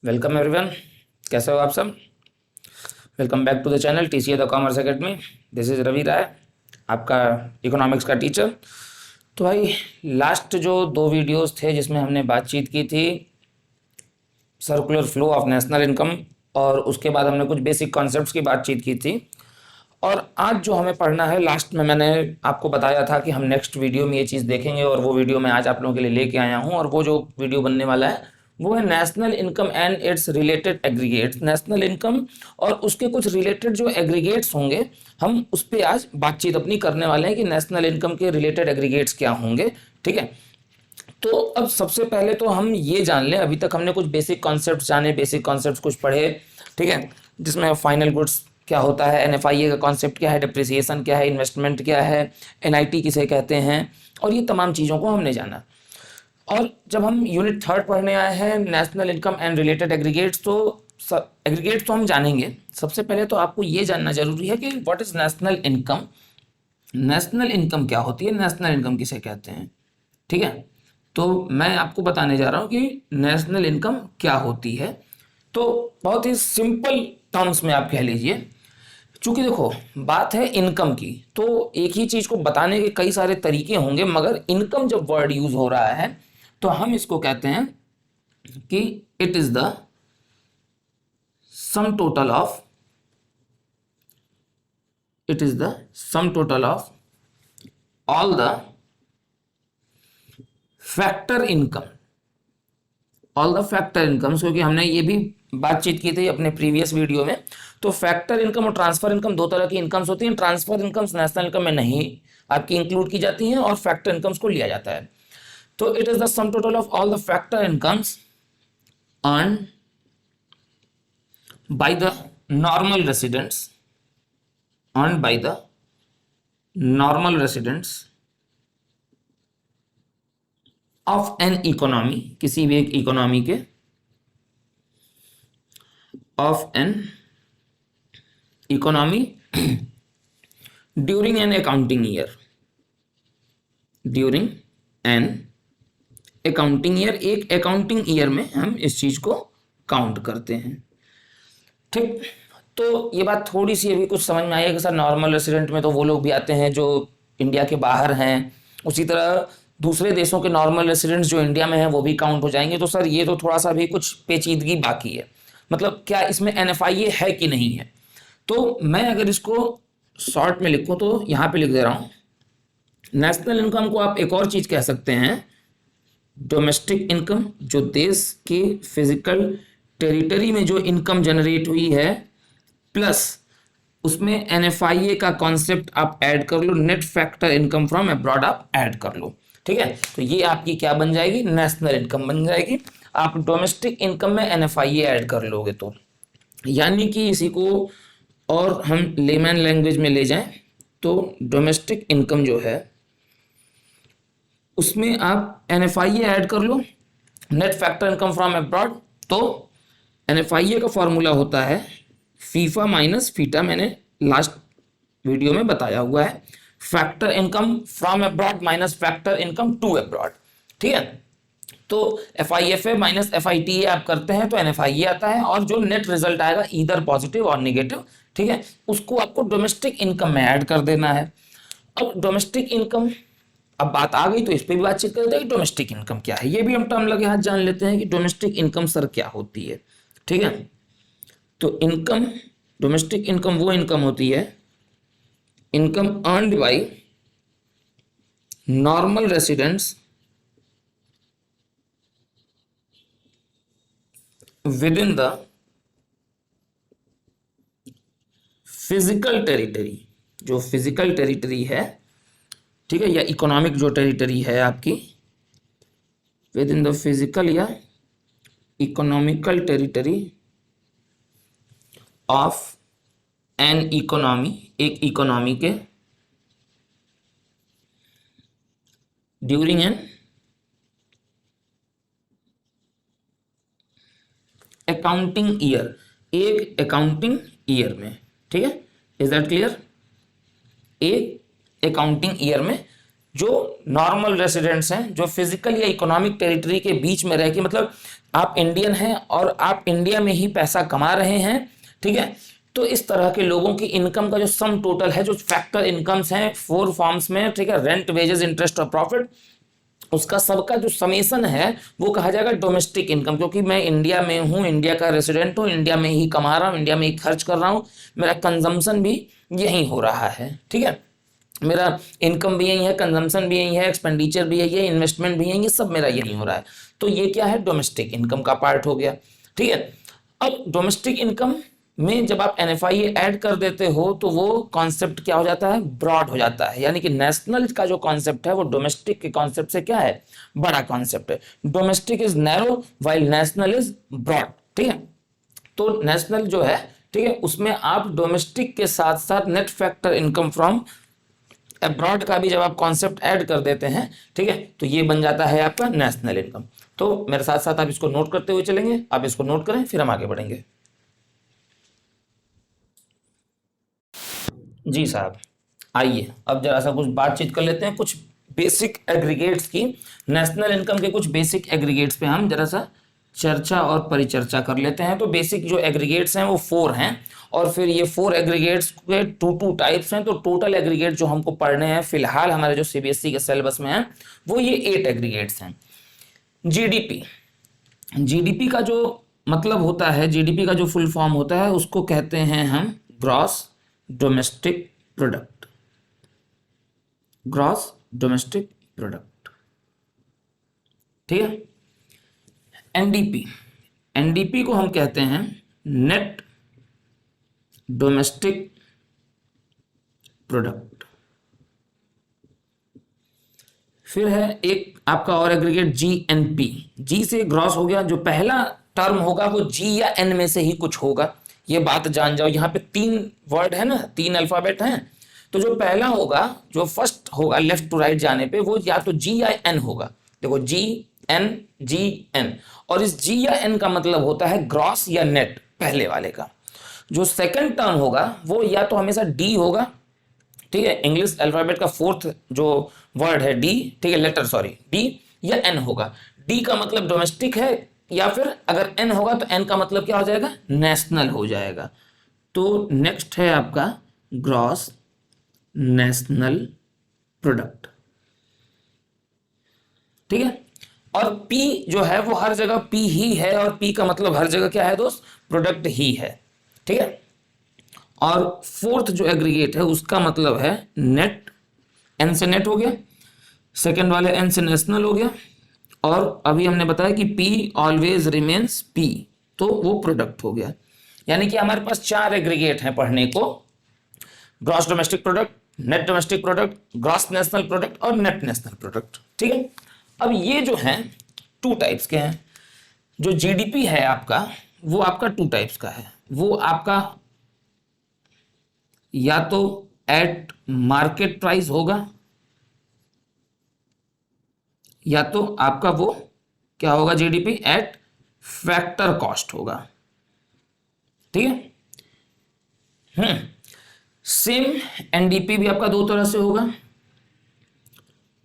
Welcome everyone. कैसे हो आप सब? Welcome back to the channel TCA the commerce academy. This is Ravi Rai, आपका इकोनॉमिक्स का टीचर। तो भाई, लास्ट जो दो वीडियोस थे जिसमें हमने बातचीत की थी circular flow of national income, और उसके बाद हमने कुछ बेसिक कॉन्सेप्ट्स की बातचीत की थी। और आज जो हमें पढ़ना है, लास्ट में मैंने आपको बताया था कि हम नेक्स्ट वीडियो में ये चीज़ देखेंगे, और वो वीडियो मैं आज आप लोगों के लिए लेके आया हूँ। और वो जो वीडियो बनने वाला है वो है national income and it's related aggregates. National income और उसके कुछ रिलेटेड जो एग्रीगेट्स होंगे, हम उस पर आज बातचीत अपनी करने वाले हैं कि नेशनल इनकम के रिलेटेड एग्रीगेट्स क्या होंगे। ठीक है, तो अब सबसे पहले तो हम ये जान लें, अभी तक हमने कुछ बेसिक कॉन्सेप्ट जाने, बेसिक कॉन्सेप्ट्स कुछ पढ़े। ठीक है, जिसमें फाइनल गुड्स क्या होता है, एनएफआईए का कॉन्सेप्ट क्या है, डिप्रिसिएशन क्या है, इन्वेस्टमेंट क्या है, एनआईटी किसे कहते हैं, और ये तमाम चीज़ों को हमने जाना। और जब हम यूनिट थर्ड पढ़ने आए हैं national income and related aggregates, तो एग्रीगेट्स तो हम जानेंगे। सबसे पहले तो आपको ये जानना जरूरी है कि what is national income. National income क्या होती है, नेशनल इनकम किसे कहते हैं। ठीक है, तो मैं आपको बताने जा रहा हूँ कि नेशनल इनकम क्या होती है। तो बहुत ही सिंपल टर्म्स में आप कह लीजिए, चूंकि देखो बात है इनकम की, तो एक ही चीज को बताने के कई सारे तरीके होंगे, मगर इनकम जब वर्ड यूज हो रहा है तो हम इसको कहते हैं कि it is the sum total of, it is the sum total of all the factor income, all the factor incomes. क्योंकि हमने ये भी बातचीत की थी अपने प्रीवियस वीडियो में। तो फैक्टर इनकम और ट्रांसफर इनकम दो तरह की इनकम्स होती हैं। ट्रांसफर इनकम्स नेशनल इनकम में नहीं आपकी इंक्लूड की जाती हैं, और फैक्टर इनकम्स को लिया जाता है। तो it is the sum total of all the factor incomes earn by the normal residents, earn by the normal residents of an economy, किसी भी एक इकोनॉमी के, of an economy during an accounting year, during an accounting year. एक accounting year में हम इस चीज को काउंट करते हैं। ठीक, तो ये बात थोड़ी सी अभी कुछ समझ में आई है कि सर नॉर्मल रेसिडेंट में तो वो लोग भी आते हैं जो इंडिया के बाहर हैं, उसी तरह दूसरे देशों के नॉर्मल रेसिडेंट्स जो इंडिया में हैं वो भी काउंट हो जाएंगे। तो सर ये तो थोड़ा सा भी कुछ पेचीदगी बाकी है, मतलब क्या इसमें एनएफआईए है कि नहीं है। तो मैं अगर इसको शॉर्ट में लिखूं तो यहाँ पे लिख दे रहा हूँ, नेशनल इनकम को आप एक और चीज कह सकते हैं, डोमेस्टिक इनकम, जो देश के फिजिकल टेरिटरी में जो इनकम जनरेट हुई है, प्लस उसमें एनएफआईए का कॉन्सेप्ट आप ऐड कर लो, net factor income from abroad आप ऐड कर लो। ठीक है, तो ये आपकी क्या बन जाएगी, नेशनल इनकम बन जाएगी। आप डोमेस्टिक इनकम में एनएफआईए ऐड कर लोगे तो, यानी कि इसी को और हम लेमैन लैंग्वेज में ले जाएं तो डोमेस्टिक इनकम जो है उसमें आप एनएफआईए ऐड कर लो, net factor income from abroad. तो एनएफआईए का फॉर्मूला होता है फीफा माइनस फीटा, मैंने लास्ट वीडियो में बताया हुआ है। Factor income from abroad minus factor income to abroad. ठीक है, तो एफआईएफए माइनस एफआईटीए आप करते हैं तो एनएफआईए आता है, और जो नेट रिजल्ट आएगा ईदर पॉजिटिव और नेगेटिव, ठीक है, उसको आपको डोमेस्टिक इनकम में ऐड कर देना है। अब डोमेस्टिक इनकम, अब बात आ गई तो इस पर भी बातचीत करते हैं कि डोमेस्टिक इनकम क्या है। ये भी हम टर्म लगे हाथ जान लेते हैं कि डोमेस्टिक इनकम सर क्या होती है। ठीक है, तो इनकम, डोमेस्टिक इनकम वो इनकम होती है, income earned by normal residents with in the physical territory, जो फिजिकल टेरिटरी है, ठीक है, या इकोनॉमिक जो टेरिटरी है आपकी, विद इन द फिजिकल या economical territory of an economy, एक इकोनॉमी के, ड्यूरिंग एन अकाउंटिंग ईयर, एक अकाउंटिंग ईयर में। ठीक है, इज दैट क्लियर, एक अकाउंटिंग ईयर में जो नॉर्मल रेसिडेंट्स हैं, जो फिजिकल या इकोनॉमिक टेरिटरी के बीच में रह के, मतलब आप इंडियन हैं और आप इंडिया में ही पैसा कमा रहे हैं, ठीक है, तो इस तरह के लोगों की इनकम का जो सम टोटल है, जो फैक्टर इनकम्स हैं 4 फॉर्म्स में, ठीक है, रेंट, वेजेस, इंटरेस्ट और प्रॉफिट, उसका सबका जो समेसन है वो कहा जाएगा डोमेस्टिक इनकम। क्योंकि मैं इंडिया में हूँ, इंडिया का रेसिडेंट हूँ, इंडिया में ही कमा रहा हूँ, इंडिया में ही खर्च कर रहा हूँ, मेरा कंजम्पशन भी यही हो रहा है, ठीक है, मेरा इनकम भी यही है, कंजम्पशन भी यही है, एक्सपेंडिचर भी यही है, इन्वेस्टमेंट भी यही है, सब मेरा यही हो रहा है। तो ये क्या है, डोमेस्टिक इनकम का पार्ट हो गया, ठीक है। अब डोमेस्टिक इनकम में जब आप NFIA ऐड कर देते हो तो वो कॉन्सेप्ट क्या हो जाता है, ब्रॉड हो जाता है। यानी कि नेशनल का जो कॉन्सेप्ट है वो डोमेस्टिक के कॉन्सेप्ट से क्या है, बड़ा कॉन्सेप्ट है। Domestic is narrow while national is broad, ठीक है। तो नेशनल जो है, ठीक है, उसमें आप डोमेस्टिक के साथ साथ net factor income from abroad का भी जब आप कॉन्सेप्ट ऐड कर देते हैं, ठीक है, तो ये बन जाता है आपका नेशनल इनकम। तो मेरे साथ साथ आप इसको नोट करते हुए चलेंगे, आप इसको नोट करें, फिर हम आगे बढ़ेंगे। जी साहब, आइए अब जरा सा कुछ बातचीत कर लेते हैं कुछ बेसिक एग्रीगेट्स की। नेशनल इनकम के कुछ बेसिक एग्रीगेट्स पे हम जरा सा चर्चा और परिचर्चा कर लेते हैं। तो बेसिक जो एग्रीगेट्स हैं वो 4 हैं, और फिर ये 4 एग्रीगेट्स के 2 टाइप्स हैं। तो टोटल एग्रीगेट जो हमको पढ़ने हैं फिलहाल हमारे जो CBSE के सिलेबस में है वो ये 8 एग्रीगेट्स हैं। जीडीपी, जीडीपी का जो मतलब होता है, जीडीपी का जो फुल फॉर्म होता है उसको कहते हैं हम gross domestic product, gross domestic product, ठीक है। एनडीपी, एनडीपी को हम कहते हैं नेट डोमेस्टिक प्रोडक्ट। फिर है एक आपका और एग्रीगेट जीएनपी, जी से ग्रॉस हो गया, जो पहला टर्म होगा वो जी या एन में से ही कुछ होगा, ये बात जान जाओ। यहाँ पे 3 वर्ड है ना, 3 अल्फाबेट हैं, तो जो पहला होगा, जो फर्स्ट होगा लेफ्ट टू राइट जाने पे, वो या तो जी या एन होगा। देखो जी एन, और इस जी या एन का मतलब होता है ग्रॉस या नेट, पहले वाले का। जो सेकंड टर्म होगा वो या तो हमेशा डी होगा, ठीक है, इंग्लिश अल्फाबेट का 4th जो वर्ड है डी, ठीक है, लेटर सॉरी डी, या एन होगा। डी का मतलब डोमेस्टिक है, या फिर अगर एन होगा तो एन का मतलब क्या हो जाएगा, नेशनल हो जाएगा। तो नेक्स्ट है आपका ग्रॉस नेशनल प्रोडक्ट, ठीक है। और पी जो है वो हर जगह पी ही है, और पी का मतलब हर जगह क्या है दोस्त, प्रोडक्ट ही है, ठीक है। और 4th जो एग्रीगेट है उसका मतलब है नेट, एन से नेट हो गया, सेकंड वाले एन से नेशनल हो गया, और अभी हमने बताया कि पी ऑलवेज रिमेन्स पी, तो वो प्रोडक्ट हो गया। यानी कि हमारे पास 4 एग्रीगेट हैं पढ़ने को, gross domestic product, net domestic product, gross national product और नेट नेशनल प्रोडक्ट, ठीक है। अब ये जो हैं 2 टाइप्स के हैं। जो जीडीपी है आपका, वो आपका 2 टाइप्स का है। वो आपका या तो एट मार्केट प्राइस होगा, या तो आपका वो क्या होगा, जीडीपी एट फैक्टर कॉस्ट होगा, ठीक है। सेम एनडीपी भी आपका 2 तरह से होगा,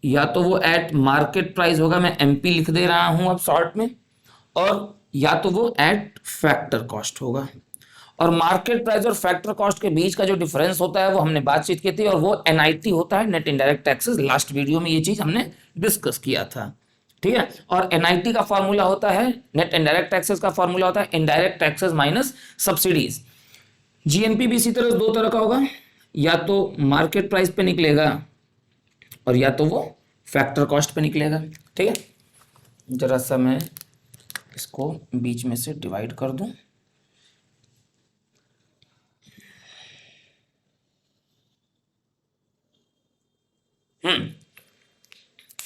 या तो वो एट मार्केट प्राइस होगा, मैं एमपी लिख दे रहा हूं अब शॉर्ट में, और या तो वो एट फैक्टर कॉस्ट होगा। और मार्केट प्राइस और फैक्टर कॉस्ट के बीच का जो डिफरेंस होता है वो हमने बातचीत की थी, और वो NIT होता है, net indirect taxes. Last video में ये चीज हमने डिस्कस किया था, ठीक है। और NIT का फॉर्मूला होता है, नेट इनडायरेक्ट टैक्सेस का फॉर्मूला होता है indirect taxes minus subsidies. GNP भी इसी तरह 2 तरह का होगा, या तो मार्केट प्राइस पे निकलेगा और या तो वो फैक्टर कॉस्ट पे निकलेगा, ठीक है। जरा सा मैं इसको बीच में से डिवाइड कर दूं।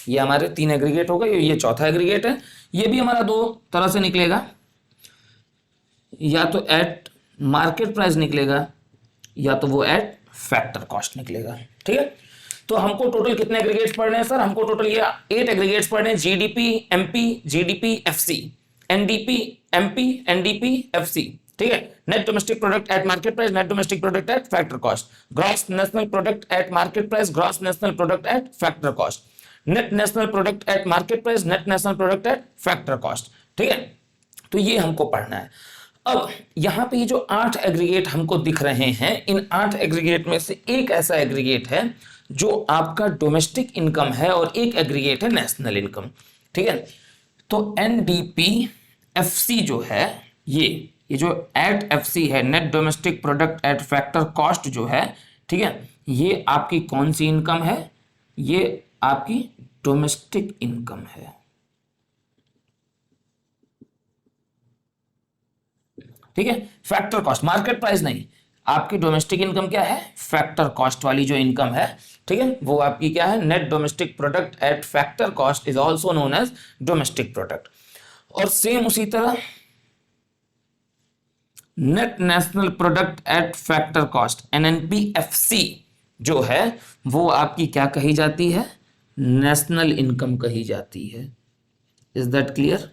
ये हमारे 3 एग्रीगेट हो गए, ये चौथा एग्रीगेट है। ये भी हमारा 2 तरह से निकलेगा, या तो एट मार्केट प्राइस निकलेगा, या तो वो एट फैक्टर कॉस्ट निकलेगा, ठीक है। तो हमको टोटल कितने एग्रीगेट्स पढ़ने हैं सर, हमको टोटल ये 8 एग्रीगेट्स पढ़ने हैं। GDP, MP, GDP, FC, NDP, MP, NDP, FC, ठीक है। Net domestic product eight market price, net domestic product at factor cost, gross national product eight market price, gross national product at factor cost, net national product eight market price, net national product at factor cost. ठीक है, तो ये हमको पढ़ना है। अब यहां पे ये जो 8 एग्रीगेट हमको दिख रहे हैं, इन 8 एग्रीगेट में से एक ऐसा एग्रीगेट है जो आपका डोमेस्टिक इनकम है और एक एग्रीगेट है नेशनल इनकम। ठीक है, तो NDPFC जो है, ये जो एट FC है, net domestic product at factor cost जो है, ठीक है, ये आपकी कौन सी इनकम है? ये आपकी डोमेस्टिक इनकम है। ठीक है, फैक्टर कॉस्ट, मार्केट प्राइस नहीं, आपकी डोमेस्टिक इनकम क्या है? फैक्टर कॉस्ट वाली जो इनकम है, ठीक है, वो आपकी क्या है? Net domestic product at factor cost is also known as domestic product. और सेम उसी तरह net national product at factor cost NNPFC जो है, वो आपकी क्या कही जाती है? नेशनल इनकम कही जाती है। Is that clear?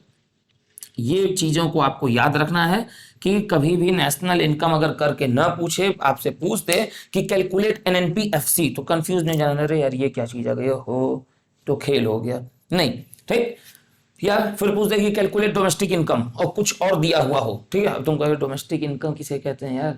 ये चीजों को आपको याद रखना है कि कभी भी नेशनल इनकम अगर करके ना पूछे, आपसे पूछ दे कि कैलकुलेट NNPFC, तो कंफ्यूज नहीं जाना, अरे यार ये क्या चीज आ गई हो, तो खेल हो गया नहीं। ठीक, या फिर पूछ दे कि कैलकुलेट डोमेस्टिक इनकम और कुछ और दिया हुआ हो, ठीक है, तुम कहोगे डोमेस्टिक इनकम किसे कहते हैं यार,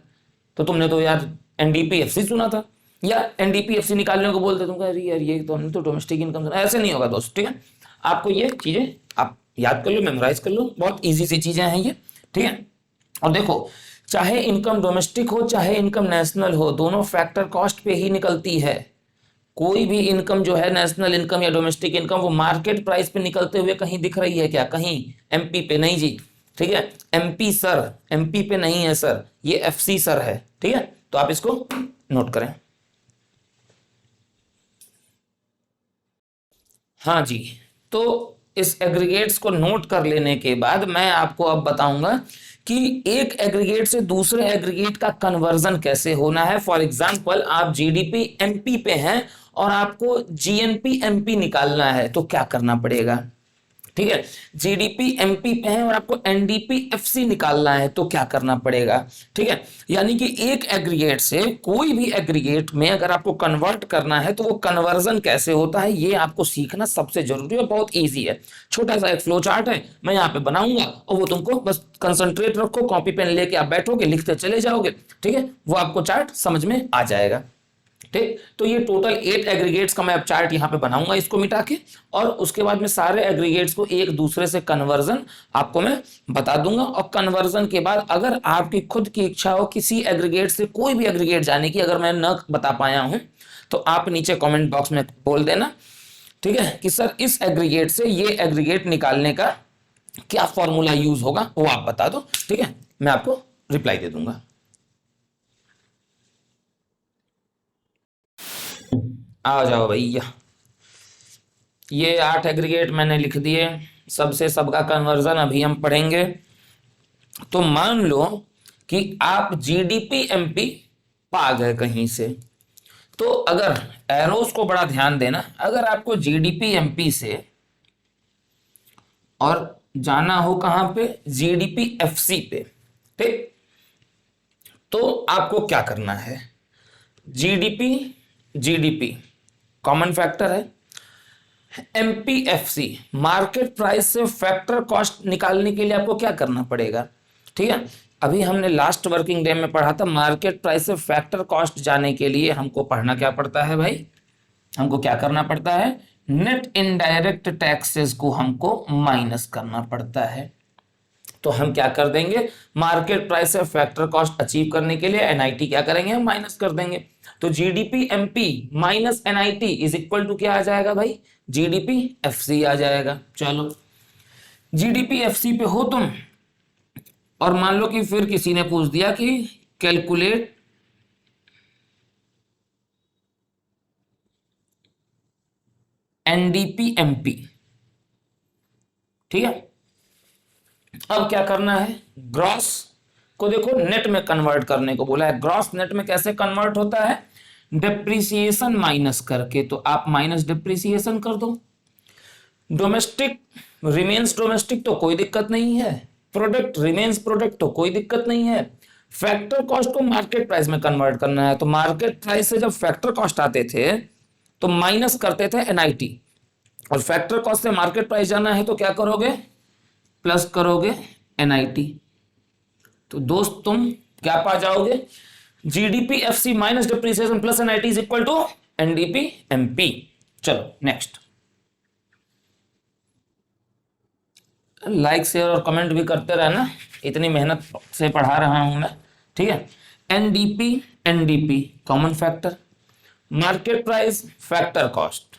तो तुमने तो यार NDPFC सुना था, या NDPFC निकालने को बोलते, तुम कह रही यार ये तो हमने तो डोमेस्टिक इनकम सुना। ऐसे नहीं होगा दोस्त, ठीक है, आपको ये चीजें आप याद कर लो, मेमोराइज कर लो, बहुत इजी सी चीजें हैं ये। ठीक है, और देखो, चाहे इनकम डोमेस्टिक हो चाहे इनकम नेशनल हो, दोनों फैक्टर कॉस्ट पे ही निकलती है। कोई भी इनकम जो है, नेशनल इनकम या डोमेस्टिक इनकम, वो मार्केट प्राइस पे निकलते हुए कहीं दिख रही है क्या? कहीं MP पे नहीं जी। ठीक है, MP सर, MP पे नहीं है सर, ये FC सर है। ठीक है, तो आप इसको नोट करें। हाँ जी, तो इस एग्रीगेट्स को नोट कर लेने के बाद मैं आपको अब बताऊंगा कि एक एग्रीगेट से दूसरे एग्रीगेट का कन्वर्जन कैसे होना है। फॉर एग्जांपल, आप GDP MP पे हैं और आपको GNP MP निकालना है, तो क्या करना पड़ेगा? ठीक है, GDP MP पे है और आपको NDPFC निकालना है, तो क्या करना पड़ेगा? ठीक है, यानी कि एक एग्रीगेट से कोई भी एग्रीगेट में अगर आपको कन्वर्ट करना है तो वो कन्वर्जन कैसे होता है, ये आपको सीखना सबसे जरूरी है। बहुत इजी है, छोटा सा एक फ्लो चार्ट है, मैं यहाँ पे बनाऊंगा और वो तुमको बस कंसंट्रेट रखो, कॉपी पेन लेके आप बैठोगे, लिखते चले जाओगे। ठीक है, वो आपको चार्ट समझ में आ जाएगा। ठीक, तो ये टोटल 8 एग्रीगेट्स का मैं अब चार्ट यहां पे बनाऊंगा इसको मिटा के, और उसके बाद में सारे एग्रीगेट्स को एक दूसरे से कन्वर्जन आपको मैं बता दूंगा। और कन्वर्जन के बाद अगर आपकी खुद की इच्छा हो किसी एग्रीगेट से कोई भी एग्रीगेट जाने की, अगर मैं न बता पाया हूं तो आप नीचे कमेंट बॉक्स में बोल देना, ठीक है, कि सर इस एग्रीगेट से ये एग्रीगेट निकालने का क्या फॉर्मूला यूज होगा, वो आप बता दो। ठीक है, मैं आपको रिप्लाई दे दूंगा। आ जाओ भैया, ये 8 एग्रीगेट मैंने लिख दिए, सबसे सबका कन्वर्जन अभी हम पढ़ेंगे। तो मान लो कि आप GDP MP पा गए कहीं से, तो अगर एरोस को बड़ा ध्यान देना, अगर आपको GDP MP से और जाना हो कहां पे? GDPFC पे। ठीक, तो आपको क्या करना है? GDP कॉमन फैक्टर है, MPFC मार्केट प्राइस से फैक्टर कॉस्ट निकालने के लिए आपको क्या करना पड़ेगा? ठीक है, अभी हमने लास्ट वर्किंग डे में पढ़ा था, मार्केट प्राइस से फैक्टर कॉस्ट जाने के लिए हमको पढ़ना क्या पड़ता है भाई? हमको क्या करना पड़ता है? नेट इनडायरेक्ट टैक्सेस को हमको माइनस करना पड़ता है। तो हम क्या कर देंगे? मार्केट प्राइस से फैक्टर कॉस्ट अचीव करने के लिए NIT क्या करेंगे? हम माइनस कर देंगे। तो GDP MP minus NIT is equal to क्या आ जाएगा भाई? GDP FC आ जाएगा। चलो, GDP FC पे हो तुम, और मान लो कि फिर किसी ने पूछ दिया कि कैलकुलेट NDP MP। ठीक है, अब क्या करना है? ग्रॉस को देखो नेट में कन्वर्ट करने को बोला है। ग्रॉस नेट में कैसे कन्वर्ट होता है? डिप्रिसिएशन माइनस करके, तो आप माइनस डिप्रिसिएशन कर दो। डोमेस्टिक रिमेन्स डोमेस्टिक, तो कोई दिक्कत नहीं है, प्रोडक्ट रिमेन्स प्रोडक्ट तो कोई दिक्कत नहीं है। फैक्टर कॉस्ट को मार्केट प्राइस में कन्वर्ट करना है, तो मार्केट प्राइस से जब फैक्टर कॉस्ट आते थे तो माइनस करते थे एनआईटी, और फैक्टर कॉस्ट से मार्केट प्राइस जाना है तो क्या करोगे, प्लस करोगे एनआईटी। तो दोस्त तुम क्या पा जाओगे, GDP FC minus depreciation plus NIT is equal to NDP MP. चलो नेक्स्ट, लाइक शेयर और कमेंट भी करते रहना, इतनी मेहनत से पढ़ा रहा हूं मैं, ठीक है। NDP, NDP common factor, market price factor cost,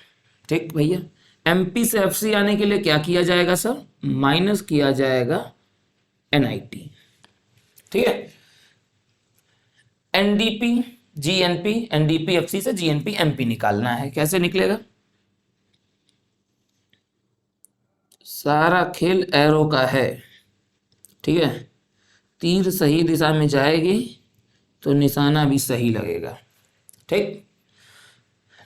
ठीक भैया। एमपी से एफसी आने के लिए क्या किया जाएगा सर, माइनस किया जाएगा एनआईटी, ठीक है। एनडीपी जीएनपी, एनडीपी एफसी से जीएनपी एमपी निकालना है, कैसे निकलेगा, सारा खेल एरो का है, ठीक है। तीर सही दिशा में जाएगी तो निशाना भी सही लगेगा, ठीक।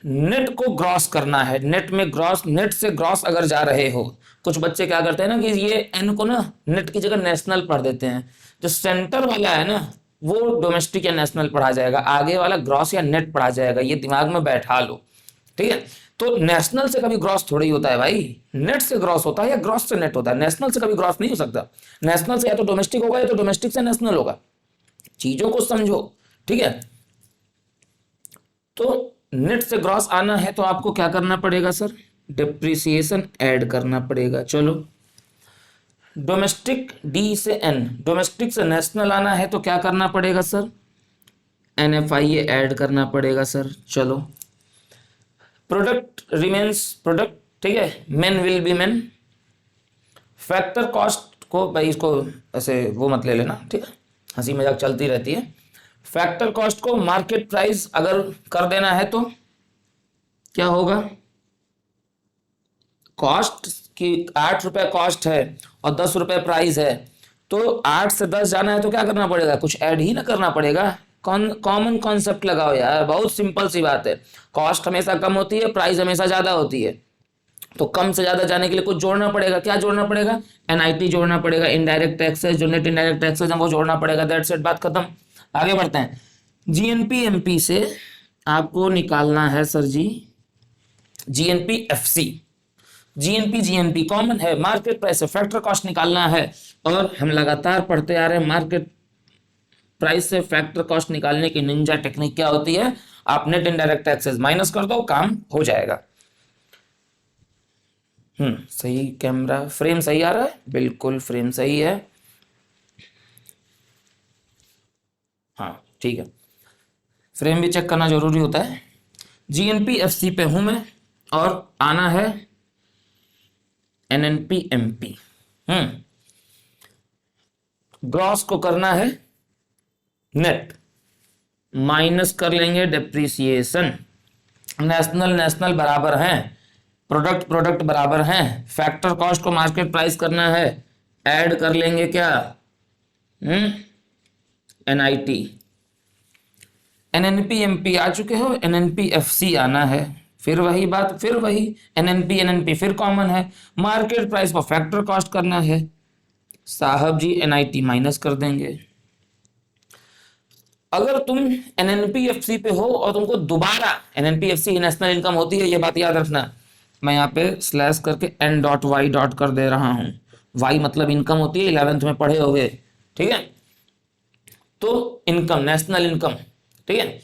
नेट को ग्रॉस करना है, नेट में ग्रॉस, नेट से ग्रॉस अगर जा रहे हो, कुछ बच्चे क्या करते हैं ना कि ये एन को ना नेट की जगह नेशनल पढ़ देते हैं, जो सेंटर वाला है ना वो डोमेस्टिक या नेशनल पढ़ा जाएगा, आगे वाला ग्रॉस या नेट पढ़ा जाएगा, ये दिमाग में बैठा लो, ठीक है। तो नेशनल से कभी ग्रॉस थोड़ी होता है भाई, नेट से ग्रॉस होता है या ग्रॉस से नेट होता है, नेशनल से कभी ग्रॉस नहीं हो सकता। नेशनल से या तो डोमेस्टिक होगा या तो डोमेस्टिक से नेशनल होगा, चीजों को समझो, ठीक है। तो नेट से ग्रॉस आना है तो आपको क्या करना पड़ेगा सर, डिप्रिसिएशन ऐड करना पड़ेगा। चलो डोमेस्टिक डी से एन, डोमेस्टिक से नेशनल आना है तो क्या करना पड़ेगा सर, एनएफआईए ऐड करना पड़ेगा सर। चलो प्रोडक्ट रिमेन्स प्रोडक्ट, ठीक है, men will be main. Factor cost को भाई इसको ऐसे वो मत ले लेना, ठीक है, हंसी मजाक चलती रहती है। फैक्टर कॉस्ट को मार्केट प्राइस अगर कर देना है तो क्या होगा, कॉस्ट की 8 रुपए कॉस्ट है और 10 रुपए प्राइस है, तो 8 से 10 जाना है तो क्या करना पड़ेगा, कुछ ऐड ही ना करना पड़ेगा। कॉमन कॉन्सेप्ट लगाओ यार, बहुत सिंपल सी बात है। कॉस्ट हमेशा कम होती है, प्राइस हमेशा ज्यादा होती है, तो कम से ज्यादा जाने के लिए कुछ जोड़ना पड़ेगा। क्या जोड़ना पड़ेगा, एनआईटी जोड़ना पड़ेगा, इनडायरेक्ट टैक्सेस, जो नेट इनडायरेक्ट टैक्सेस है वो जोड़ना पड़ेगा। दैट्स इट, बात खत्म। आगे बढ़ते हैं। जीएनपी एमपी से आपको निकालना है sir ji GNP FC. GNP GNP common है, मार्केट प्राइस से फैक्टर कॉस्ट निकालना है, और हम लगातार पढ़ते आ रहे हैं मार्केट प्राइस से फैक्टर कॉस्ट निकालने की निंजा टेक्निक क्या होती है, आप नेट इनडायरेक्ट टैक्सेस माइनस कर दो, काम हो जाएगा। सही, कैमरा फ्रेम सही आ रहा है, बिल्कुल फ्रेम सही है, हाँ ठीक है, फ्रेम भी चेक करना जरूरी होता है। जीएनपी एफसी पे हूं मैं और आना है एनएनपी एमपी। ग्रॉस को करना है नेट, माइनस कर लेंगे डिप्रिसिएशन। नेशनल नेशनल बराबर हैं, प्रोडक्ट प्रोडक्ट बराबर हैं, फैक्टर कॉस्ट को मार्केट प्राइस करना है, ऐड कर लेंगे क्या, एनआईटी। एनएनपी एमपी आ चुके हो, एनएनपी एफसी आना है, फिर वही बात, फिर वही एनएनपी एनएनपी फिर कॉमन है, मार्केट प्राइस पर फैक्टर कॉस्ट करना है, साहब जी एनआईटी माइनस कर देंगे। अगर तुम एनएनपी एफसी पे हो और तुमको दोबारा एनएनपी एफसी नेशनल इनकम होती है, ये बात याद रखना। मैं यहाँ पे स्लैश करके एन डॉट वाई डॉट कर दे रहा हूँ, वाई मतलब इनकम होती है, 11th में पढ़े होगे, ठीक है। तो इनकम, नेशनल इनकम, ठीक है।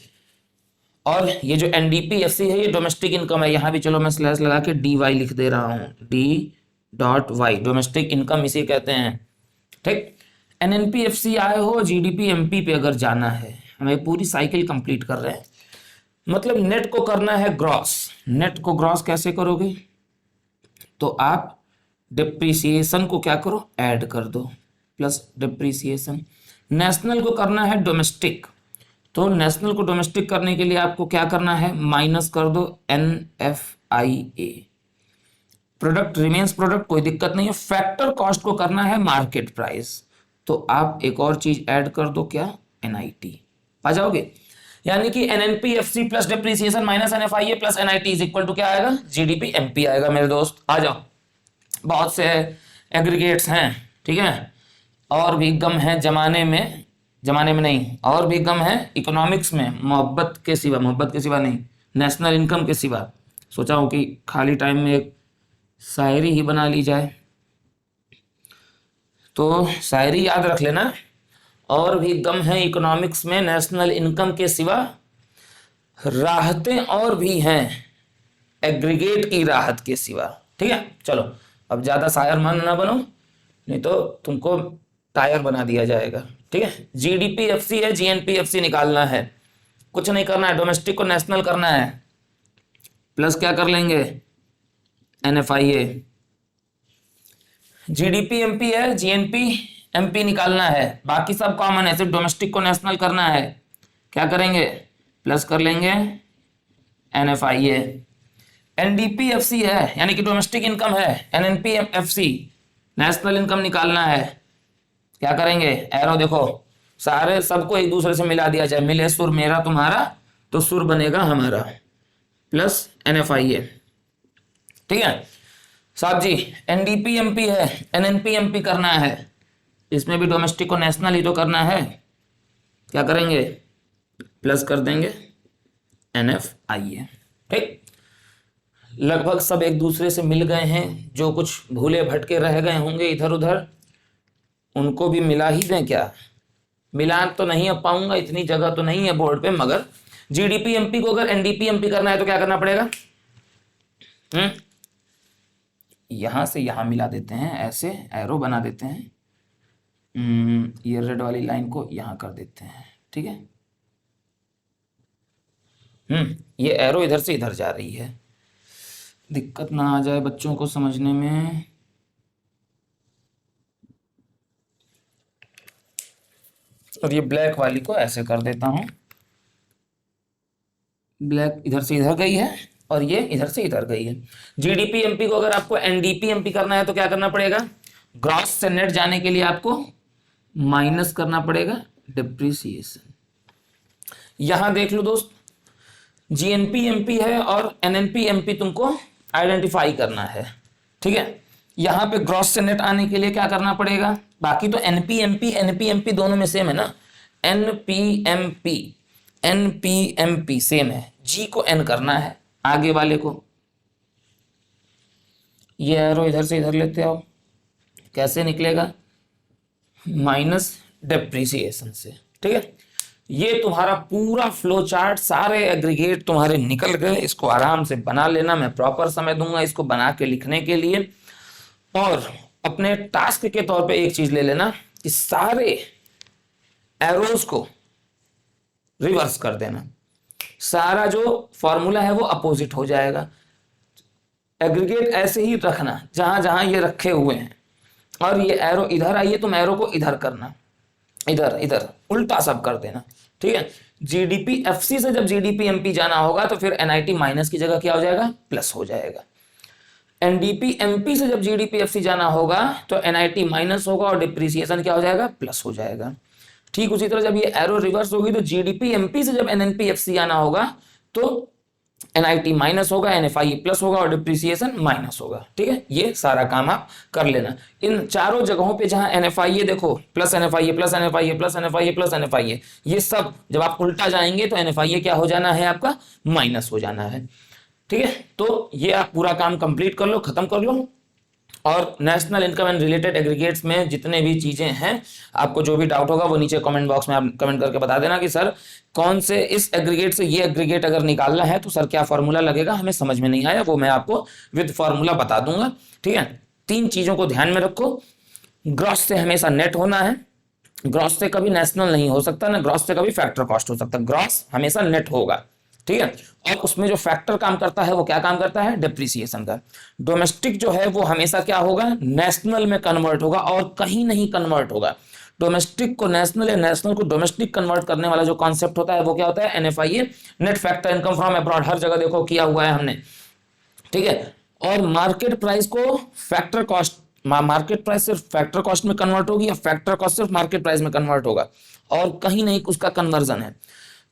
और ये जो एनडीपी एफसी है ये डोमेस्टिक इनकम है, यहाँ भी चलो मैं स्लैश लगा के डी वाई लिख दे रहा हूँ, D dot Y, domestic income इसे कहते हैं, ठीक। एनएनपी एफसी आए हो, जीडीपी एमपी पे अगर जाना है, हमें पूरी साइकिल कंप्लीट कर रहे हैं, मतलब नेट को करना है ग्रॉस। नेट को ग्रॉस कैसे करोगे, तो आप डिप्रिसिएशन को क्या करो, ऐड कर दो, प्लस डिप्रिसिएशन। नेशनल को करना है डोमेस्टिक, तो नेशनल को डोमेस्टिक करने के लिए आपको क्या करना है, माइनस कर दो एनएफआईए। प्रोडक्ट रिमेन्स प्रोडक्ट, कोई दिक्कत नहीं है। फैक्टर कॉस्ट को करना है मार्केट प्राइस, तो आप एक और चीज ऐड कर दो, क्या, एनआईटी। आ जाओगे, यानी कि NNP FC plus depreciation minus NFIA plus NIT is equal to क्या आएगा, जीडीपी एमपी आएगा। मेरे दोस्त आ जाओ, बहुत से एग्रीगेट्स हैं, ठीक है, और भी गम है जमाने में, जमाने में नहीं, और भी गम है इकोनॉमिक्स में मोहब्बत के सिवा, मोहब्बत के सिवा नहीं, नेशनल इनकम के सिवा। सोचा हूँ कि खाली टाइम में एक शायरी ही बना ली जाए, तो शायरी याद रख लेना। और भी गम है इकोनॉमिक्स में नेशनल इनकम के सिवा, राहतें और भी हैं एग्रीगेट की राहत के सिवा। ठीक है, चलो अब ज़्यादा शायर मन ना बनो, नहीं तो तुमको टायर बना दिया जाएगा। ठीक है, जीडीपीएफसी है, जीएनपीएफसी निकालना है, कुछ नहीं करना है, डोमेस्टिक को नेशनल करना है, प्लस क्या कर लेंगे, एनएफआईए। जीडीपी एमपी है, जीएनपी एमपी निकालना है, बाकी सब कॉमन है, सिर्फ डोमेस्टिक को नेशनल करना है, क्या करेंगे, प्लस कर लेंगे एनएफआईए। एनडीपीएफसी है यानी कि डोमेस्टिक इनकम है, एनएनपीएफसी नेशनल इनकम निकालना है, क्या करेंगे, एरो देखो, सारे सबको एक दूसरे से मिला दिया जाए, मिले सुर मेरा तुम्हारा तो सुर बनेगा हमारा, प्लस एनएफआईए। ठीक है साहब जी, एनडीपीएमपी है, एनएनपीएमपी करना है, इसमें भी डोमेस्टिक को नेशनल ही तो करना है, क्या करेंगे, प्लस कर देंगे एनएफआईए। ठीक, लगभग सब एक दूसरे से मिल गए हैं, जो कुछ भूले भटके रह गए होंगे इधर उधर उनको भी मिला ही दें क्या, मिला तो नहीं अब पाऊंगा, इतनी जगह तो नहीं है बोर्ड पे, मगर जीडीपी एमपी को अगर एनडीपी एमपी करना है तो क्या करना पड़ेगा, यहां से यहां मिला देते हैं, ऐसे एरो बना देते हैं, ये रेड वाली लाइन को यहां कर देते हैं। ठीक है, ये एरो इधर से इधर जा रही है, दिक्कत ना आ जाए बच्चों को समझने में। और ये ब्लैक वाली को ऐसे कर देता हूं, ब्लैक इधर से इधर गई है और ये इधर से इधर गई है। जीडीपी एमपी को अगर आपको एनडीपी एमपी करना है तो क्या करना पड़ेगा, ग्रॉस से नेट जाने के लिए आपको माइनस करना पड़ेगा डिप्रिसिएशन। यहां देख लो दोस्त, जीएनपी एमपी है और एनएनपी एमपी तुमको आइडेंटिफाई करना है। ठीक है, यहां पे ग्रॉस से नेट आने के लिए क्या करना पड़ेगा, बाकी तो एनपीएमपी दोनों में सेम है ना, एनपीएमपी सेम है, जी को एन करना है आगे वाले को, ये एरो इधर से इधर लेते आओ, कैसे निकलेगा, माइनस डेप्रिसिएशन से। ठीक है, ये तुम्हारा पूरा फ्लो चार्ट, सारे एग्रीगेट तुम्हारे निकल गए, इसको आराम से बना लेना, मैं प्रॉपर समय दूंगा इसको बना के लिखने के लिए। और अपने टास्क के तौर पे एक चीज ले लेना कि सारे एरोज को रिवर्स कर देना, सारा जो फॉर्मूला है वो अपोजिट हो जाएगा, एग्रीगेट ऐसे ही रखना जहां जहां ये रखे हुए हैं, और ये एरो इधर आइए तुम एरो को इधर करना, इधर इधर उल्टा सब कर देना। ठीक है, जीडीपी एफसी से जब जीडीपी एमपी जाना होगा तो फिर एनआईटी माइनस की जगह क्या हो जाएगा, प्लस हो जाएगा। एनडीपी एमपी से जब जीडीपी एफसी जाना होगा तो एनआईटी माइनस होगा और डिप्रिसिएशन क्या हो जाएगा, प्लस हो जाएगा। ठीक उसी तरह जब ये एरो रिवर्स होगी तो जीडीपी एमपी से जब एनएनपी एफसी आना होगा तो एनआईटी माइनस होगा, एनएफआई प्लस होगा और डिप्रिसिएशन माइनस होगा। ठीक है, ये सारा काम आप कर लेना। इन चारों जगहों पे जहां एनएफआई देखो, plus NFI plus NFI plus NFI plus NFI, ये सब जब आप उल्टा जाएंगे तो एनएफआई क्या हो जाना है, आपका माइनस हो जाना है। ठीक है, तो ये आप पूरा काम कंप्लीट कर लो, खत्म कर लो। और national income and related aggregates में जितने भी चीजें हैं, आपको जो भी डाउट होगा वो नीचे कमेंट बॉक्स में आप कमेंट करके बता देना कि सर कौन से इस एग्रीगेट से ये एग्रीगेट अगर निकालना है तो सर क्या फॉर्मूला लगेगा, हमें समझ में नहीं आया, वो मैं आपको विद फॉर्मूला बता दूंगा। ठीक है, 3 चीजों को ध्यान में रखो, ग्रॉस से हमेशा नेट होना है, ग्रॉस से कभी नेशनल नहीं हो सकता ना, ग्रॉस से कभी फैक्टर कॉस्ट हो सकता, ग्रॉस हमेशा नेट होगा। ठीक है, और उसमें जो फैक्टर काम करता है वो क्या काम करता है, डिप्रिसिएशन का। डोमेस्टिक जो है वो हमेशा क्या होगा, नेशनल में कन्वर्ट होगा और कहीं नहीं कन्वर्ट होगा। डोमेस्टिक को नेशनल या नेशनल को डोमेस्टिक कन्वर्ट करने वाला जो कॉन्सेप्ट होता है वो क्या होता है, NFIA, net factor income from abroad, हर जगह देखो किया हुआ है हमने। ठीक है, और मार्केट प्राइस को फैक्टर कॉस्ट, मार्केट प्राइस सिर्फ फैक्टर कॉस्ट में कन्वर्ट होगी या फैक्टर कॉस्ट सिर्फ मार्केट प्राइस में कन्वर्ट होगा, और कहीं नहीं उसका कन्वर्जन है।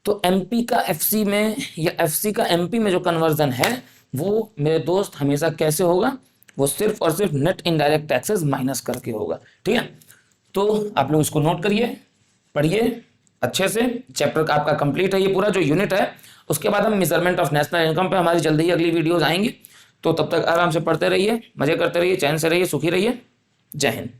तो एमपी का एफसी में या एफसी का एमपी में जो कन्वर्जन है वो मेरे दोस्त हमेशा कैसे होगा, वो सिर्फ और सिर्फ नेट इनडायरेक्ट टैक्सेस माइनस करके होगा। ठीक है, तो आप लोग इसको नोट करिए, पढ़िए अच्छे से। चैप्टर का आपका कंप्लीट है ये पूरा जो यूनिट है। उसके बाद हम मेजरमेंट ऑफ नेशनल इनकम पे हमारी जल्दी ही अगली वीडियोज आएंगी। तो तब तक आराम से पढ़ते रहिए, मजे करते रहिए, चैन से रहिए, सुखी रहिए। जय हिंद।